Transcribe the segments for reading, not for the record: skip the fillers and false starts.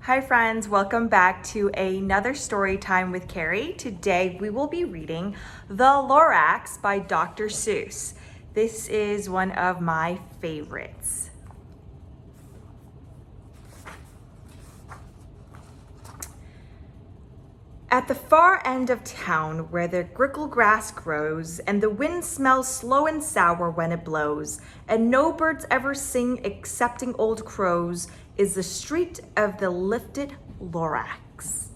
Hi friends, welcome back to another story time with Carrie. Today we will be reading The LORAX by Dr. Seuss. This is one of my favorites. At the far end of town where the grickle grass grows and the wind smells slow and sour when it blows and no birds ever sing excepting old crows is the street of the lifted LORAX.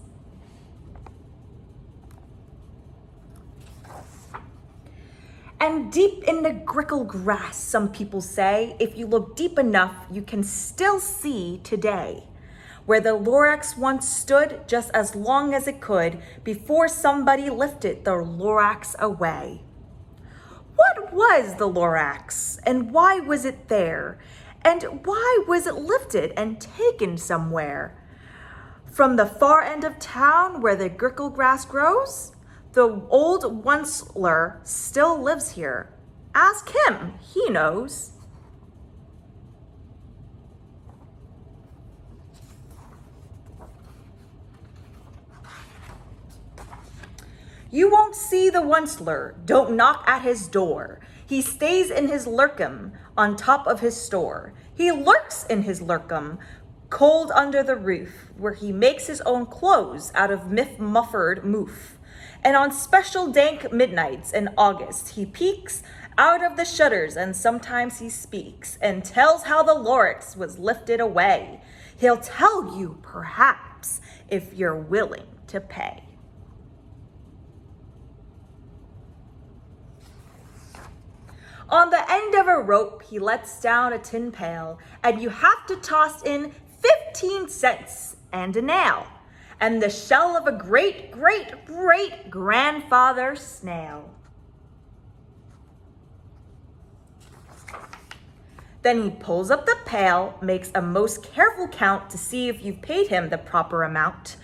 And deep in the grickle grass, some people say, if you look deep enough, you can still see today where the LORAX once stood just as long as it could before somebody lifted the LORAX away. What was the LORAX and why was it there? And why was it lifted and taken somewhere? From the far end of town where the grickle grass grows, the old onceler still lives here. Ask him, he knows. You won't see the onceler, don't knock at his door. He stays in his lurkum on top of his store. He lurks in his lurkum, cold under the roof, where he makes his own clothes out of muffered moof. And on special dank midnights in August, he peeks out of the shutters and sometimes he speaks and tells how the LORAX was lifted away. He'll tell you, perhaps, if you're willing to pay. On the end of a rope, he lets down a tin pail, and you have to toss in 15 cents and a nail, and the shell of a great-great-great-grandfather snail. Then he pulls up the pail, makes a most careful count to see if you've paid him the proper amount.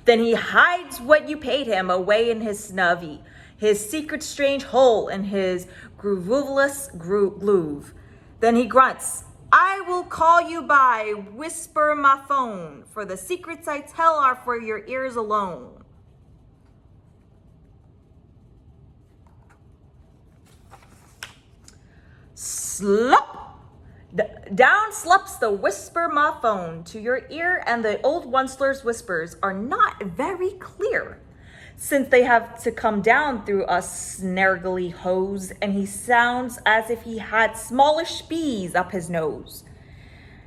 Then he hides what you paid him away in his snuvvy, his secret strange hole in his groovulous groove. Then he grunts, I will call you by whisper my phone, for the secrets I tell are for your ears alone. Slop! Down slops the whisper my phone to your ear, and the old onceler's whispers are not very clear, since they have to come down through a snargly hose, and he sounds as if he had smallish bees up his nose.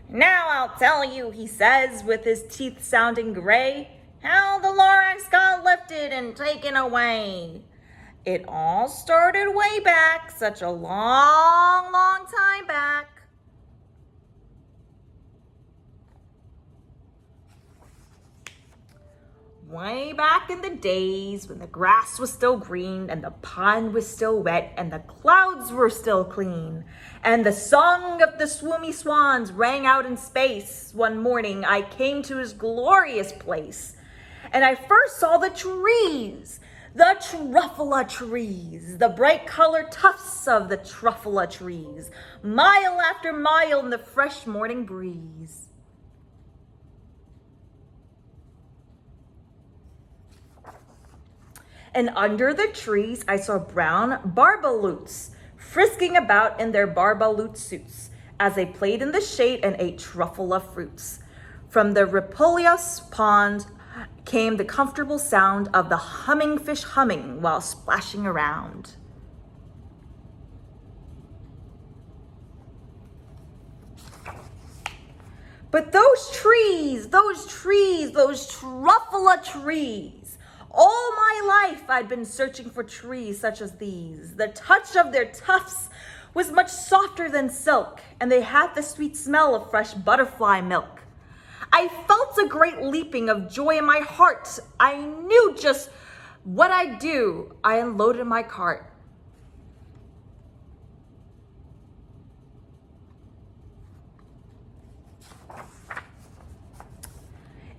Now I'll tell you, he says, with his teeth sounding gray, how the LORAX got lifted and taken away. It all started way back, such a long, long time back. Way back in the days when the grass was still green and the pond was still wet and the clouds were still clean and the song of the swoomy swans rang out in space, one morning I came to his glorious place and I first saw the trees, the truffula trees, the bright colored tufts of the truffula trees, mile after mile in the fresh morning breeze. And under the trees, I saw brown barbaloots frisking about in their barbaloot suits as they played in the shade and ate truffula fruits. From the Ripulius pond came the comfortable sound of the humming fish humming while splashing around. But those trees, those truffula trees, all my life I'd been searching for trees such as these. The touch of their tufts was much softer than silk, and they had the sweet smell of fresh butterfly milk. I felt a great leaping of joy in my heart. I knew just what I'd do. I unloaded my cart.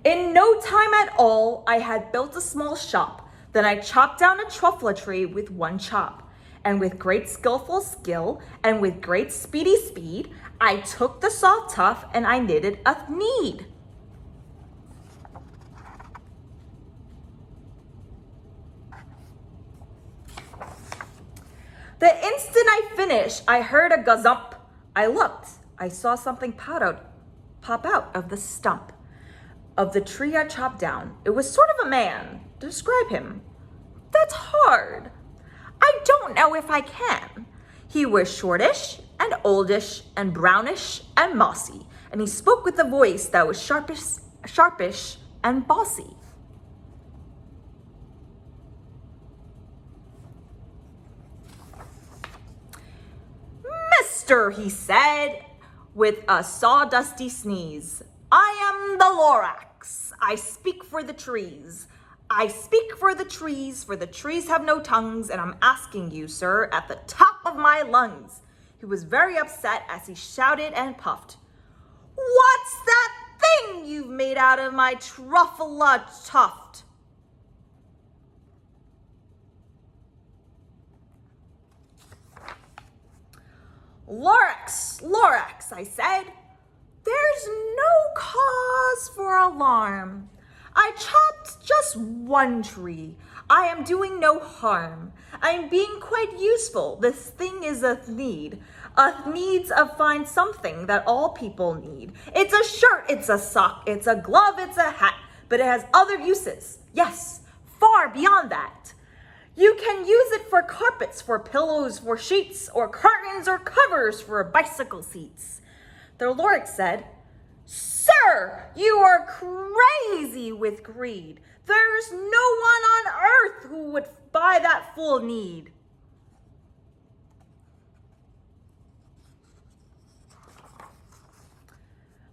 In no time at all, I had built a small shop. Then I chopped down a truffula tree with one chop. And with great skillful skill, and with great speedy speed, I took the soft tuft and I knitted a need. The instant I finished, I heard a gazump. I looked. I saw something pop out of the stump of the tree I chopped down. It was sort of a man. Describe him. That's hard. I don't know if I can. He was shortish and oldish and brownish and mossy, and he spoke with a voice that was sharpish and bossy. Mister, he said, with a sawdusty sneeze, I am the LORAX. I speak for the trees. I speak for the trees have no tongues, and I'm asking you, sir, at the top of my lungs. He was very upset as he shouted and puffed. What's that thing you've made out of my truffula tuft? LORAX, LORAX, I said. There's no cause for alarm. I chopped just one tree. I am doing no harm. I am being quite useful. This thing is a need. A needs of find something that all people need. It's a shirt, it's a sock, it's a glove, it's a hat, but it has other uses. Yes, far beyond that. You can use it for carpets, for pillows, for sheets, or curtains or covers for bicycle seats. The LORAX said, Sir, you are crazy with greed. There's no one on earth who would buy that full need.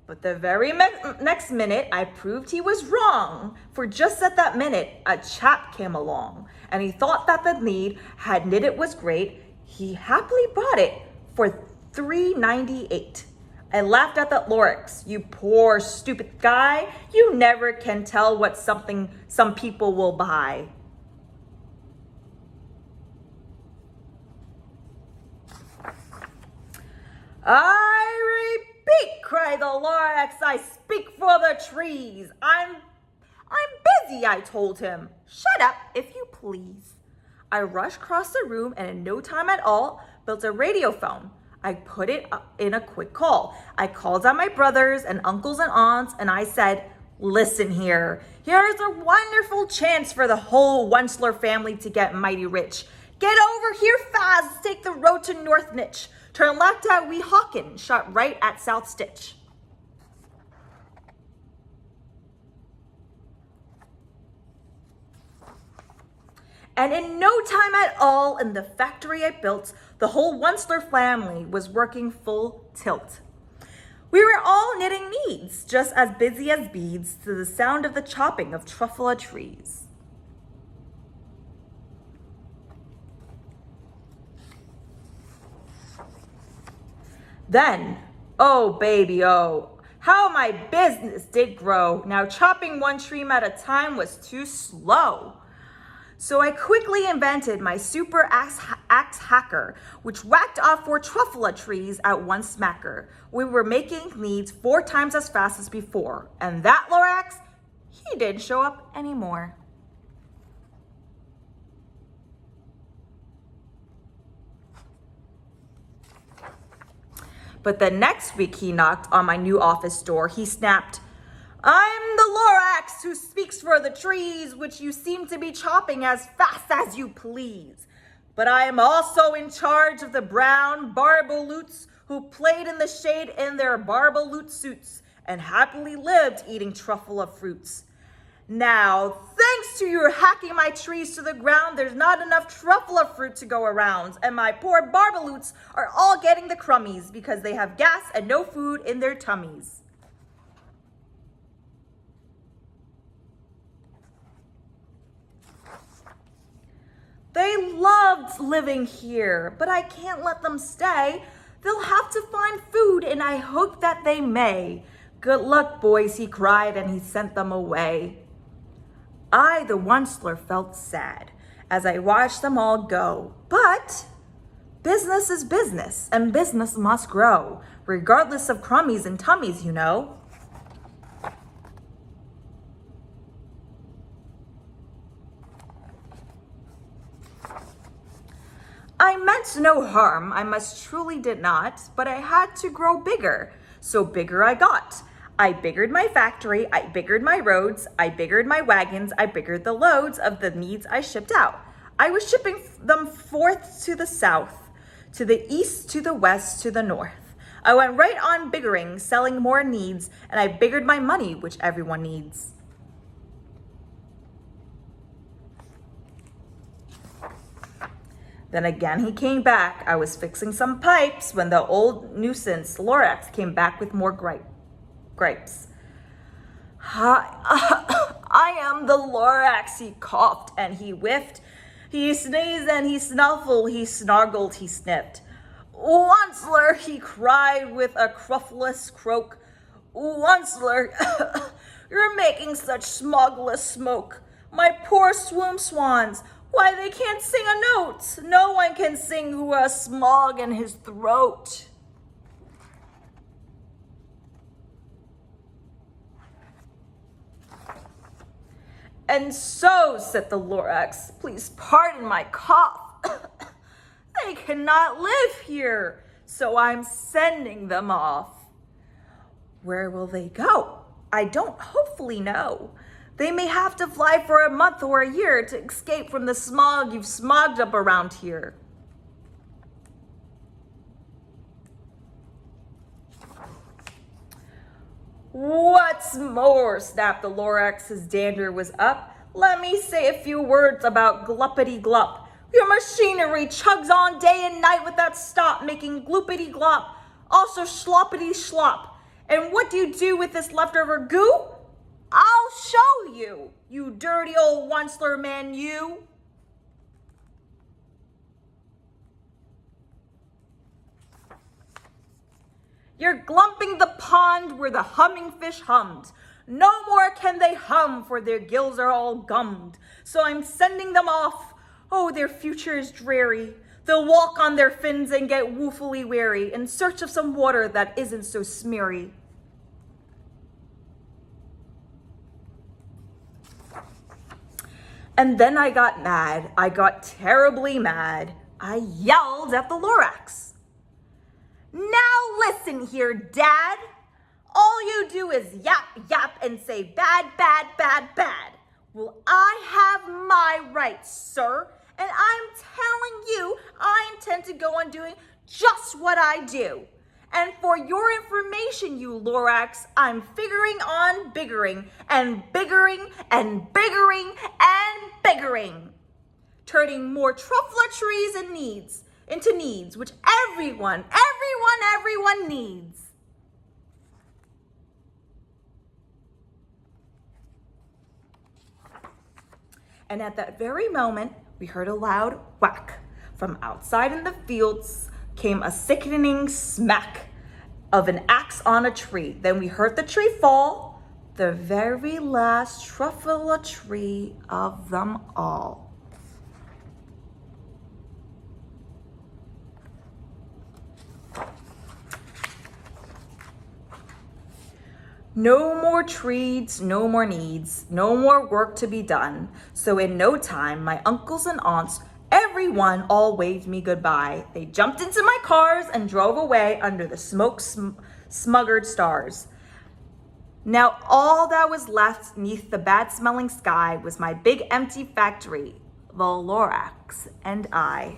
But the very next minute, I proved he was wrong. For just at that minute, a chap came along, and he thought that the need had knitted was great. He happily bought it for $3.98. I laughed at that LORAX. You poor, stupid guy. You never can tell what something some people will buy. I repeat, cried the LORAX, I speak for the trees. I'm busy, I told him. Shut up, if you please. I rushed across the room and in no time at all built a radio phone. I put it in a quick call. I called on my brothers and uncles and aunts, and I said, listen here. Here's a wonderful chance for the whole Wensler family to get mighty rich. Get over here fast. Take the road to North Nitch. Turn left at Weehawken. Shot right at South Stitch. And in no time at all, in the factory I built, the whole Wensler family was working full tilt. We were all knitting needs, just as busy as beads, to the sound of the chopping of truffula trees. Then, oh baby, oh, how my business did grow. Now chopping one tree at a time was too slow. So I quickly invented my super axe hacker, which whacked off 4 truffula trees at one smacker. We were making needs 4 times as fast as before. And that LORAX, he didn't show up anymore. But the next week he knocked on my new office door. He snapped, I'm the LORAX who speaks for the trees, which you seem to be chopping as fast as you please. But I am also in charge of the brown barbaloots who played in the shade in their barbaloot suits and happily lived eating truffula fruits. Now, thanks to your hacking my trees to the ground, there's not enough truffula fruit to go around, and my poor barbaloots are all getting the crummies because they have gas and no food in their tummies. They loved living here, but I can't let them stay. They'll have to find food, and I hope that they may. Good luck, boys, he cried, and he sent them away. I, the Wensler, felt sad as I watched them all go. But business is business, and business must grow, regardless of crummies and tummies, you know. I met meant no harm, I must truly did not, but I had to grow bigger. So bigger I got. I biggered my factory, I biggered my roads, I biggered my wagons, I biggered the loads of the needs I shipped out. I was shipping them forth to the south, to the east, to the west, to the north. I went right on biggering, selling more needs, and I biggered my money, which everyone needs. Then again he came back. I was fixing some pipes when the old nuisance, LORAX, came back with more gripes. I am the LORAX, he coughed and he whiffed. He sneezed and he snuffled, he snargled, he sniffed. Onceler, he cried with a cruffless croak. Onceler, you're making such smogless smoke. My poor swoon swans, why they can't sing a note. No one can sing who has smog in his throat. And so, said the LORAX, please pardon my cough. They cannot live here, so I'm sending them off. Where will they go? I don't hopefully know. They may have to fly for a month or a year to escape from the smog you've smogged up around here. What's more, snapped the LORAX as dander was up, let me say a few words about gluppity glup. Your machinery chugs on day and night without stop, making gloopity glop, also sloppity slop. And what do you do with this leftover goo? I'll show you, you dirty old Onceler man, you. You're glumping the pond where the humming fish hummed. No more can they hum, for their gills are all gummed. So I'm sending them off. Oh, their future is dreary. They'll walk on their fins and get woefully weary in search of some water that isn't so smeary. And then I got mad. I got terribly mad. I yelled at the LORAX. Now listen here, Dad. All you do is yap, yap, and say bad, bad, bad, bad. Well, I have my rights, sir, and I'm telling you I intend to go on doing just what I do. And for your information, you LORAX, I'm figuring on biggering and biggering and biggering and biggering, turning more truffle-trees and needs into needs, which everyone needs. And at that very moment, we heard a loud whack. From outside in the fields came a sickening smack of an axe on a tree. Then we heard the tree fall, the very last truffle tree of them all. No more trees, no more needs, no more work to be done. So in no time, my uncles and aunts, everyone all waved me goodbye. They jumped into my cars and drove away under the smoke-smuggered stars. Now all that was left neath the bad-smelling sky was my big empty factory, the LORAX, and I.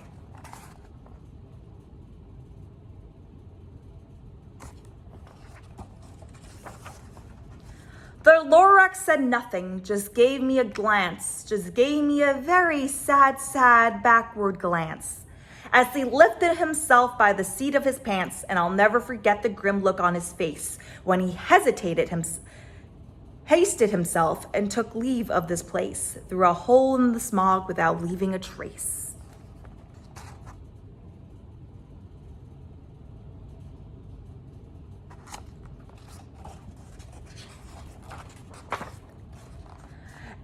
The LORAX said nothing, just gave me a glance, just gave me a very sad, backward glance, as he lifted himself by the seat of his pants, and I'll never forget the grim look on his face when he hasted himself and took leave of this place through a hole in the smog without leaving a trace.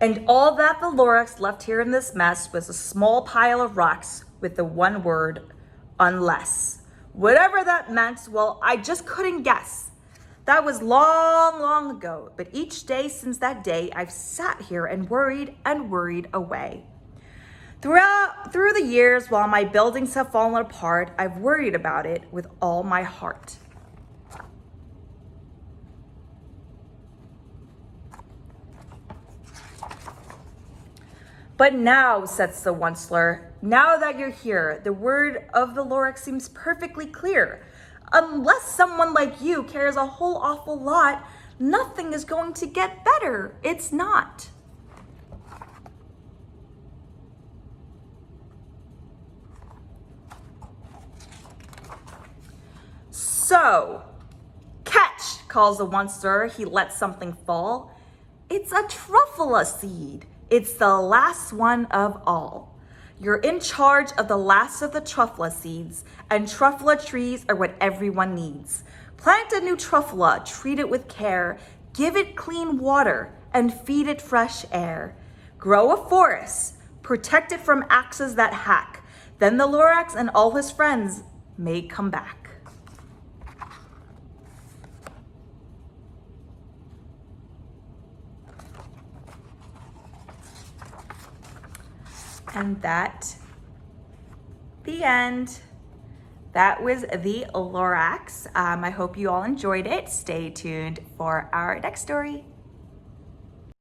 And all that the LORAX left here in this mess was a small pile of rocks with the one word, unless. Whatever that meant, well, I just couldn't guess. That was long, long ago, but each day since that day, I've sat here and worried away. Through the years, while my buildings have fallen apart, I've worried about it with all my heart. But now, says the Onceler, now that you're here, the word of the LORAX seems perfectly clear. Unless someone like you cares a whole awful lot, nothing is going to get better. It's not. So, catch, calls the Onceler. He lets something fall. It's a truffula seed. It's the last one of all. You're in charge of the last of the truffula seeds, and truffula trees are what everyone needs. Plant a new truffula, treat it with care, give it clean water, and feed it fresh air. Grow a forest, protect it from axes that hack. Then the LORAX and all his friends may come back. And the end. That was the LORAX. I hope you all enjoyed it. Stay tuned for our next story.